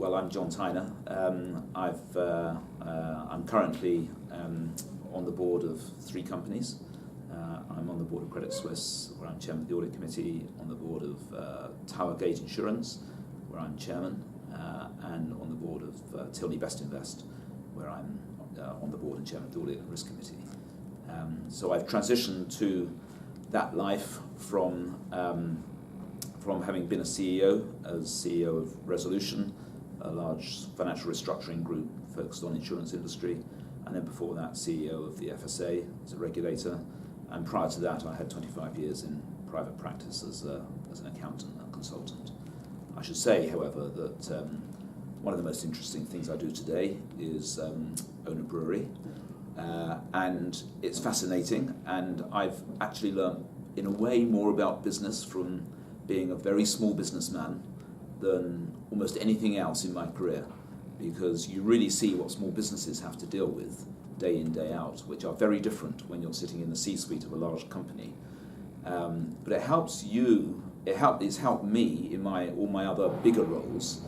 Well, I'm John Tyner. I'm currently on the board of 3 companies. I'm on the board of Credit Suisse, where I'm chairman of the audit committee, on the board of Towergate Insurance, where I'm chairman, and on the board of Tilney Bestinvest, where I'm on the board and chairman of the audit and risk committee. So I've transitioned to that life from having been a CEO, as CEO of Resolution, a large financial restructuring group focused on insurance industry, and then before that CEO of the FSA as a regulator, and prior to that I had 25 years in private practice as an accountant and consultant. I should say, however, that one of the most interesting things I do today is own a brewery, and it's fascinating, and I've actually learned in a way more about business from being a very small businessman than almost anything else in my career, because you really see what small businesses have to deal with day in, day out, which are very different when you're sitting in the C-suite of a large company. But it helps you, it's helped me in all my other bigger roles,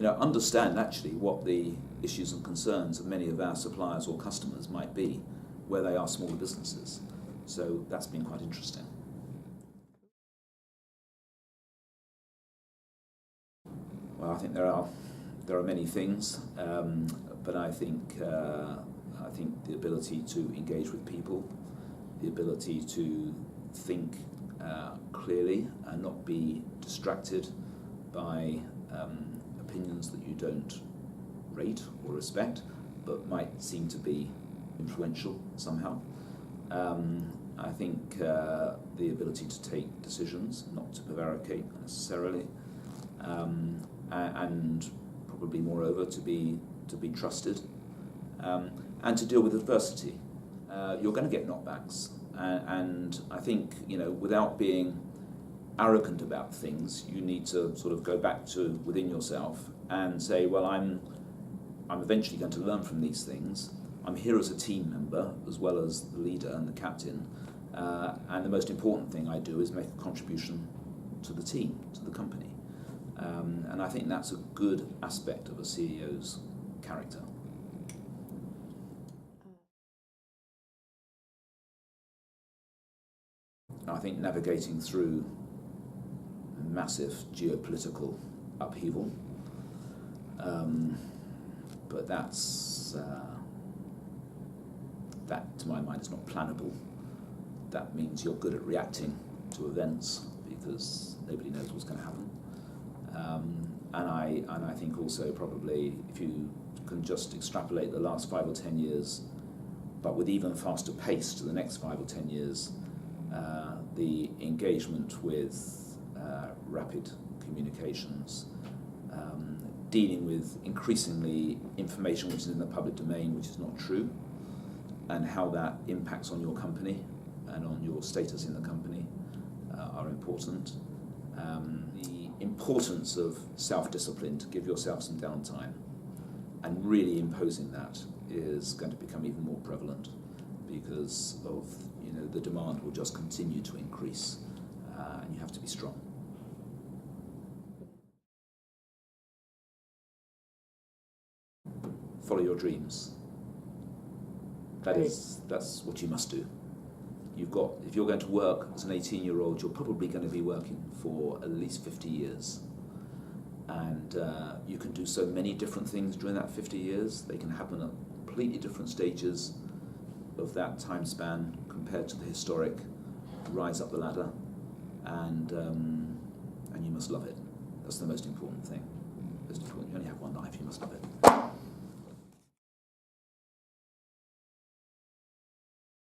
understand actually what the issues and concerns of many of our suppliers or customers might be, where they are smaller businesses. So that's been quite interesting. Well, I think there are many things, but I think the ability to engage with people, the ability to think clearly and not be distracted by opinions that you don't rate or respect, but might seem to be influential somehow. I think the ability to take decisions, not to prevaricate necessarily. And probably moreover to be trusted, and to deal with adversity. You're going to get knockbacks, and I think without being arrogant about things, you need to sort of go back to within yourself and say, well, I'm eventually going to learn from these things. I'm here as a team member as well as the leader and the captain, and the most important thing I do is make a contribution to the team, to the company. And I think that's a good aspect of a CEO's character. I think navigating through massive geopolitical upheaval, but that to my mind is not plannable. That means you're good at reacting to events because nobody knows what's going to happen. And I think also probably if you can just extrapolate the last 5 or 10 years, but with even faster pace to the next 5 or 10 years, the engagement with rapid communications, dealing with increasingly information which is in the public domain which is not true, and how that impacts on your company and on your status in the company are important. The importance of self-discipline, to give yourself some downtime, and really imposing that is going to become even more prevalent because of the demand will just continue to increase, and you have to be strong. Follow your dreams. That's what you must do. If you're going to work as an 18-year-old, you're probably going to be working for at least 50 years. And you can do so many different things during that 50 years. They can happen at completely different stages of that time span compared to the historic rise up the ladder. And you must love it. That's the most important thing.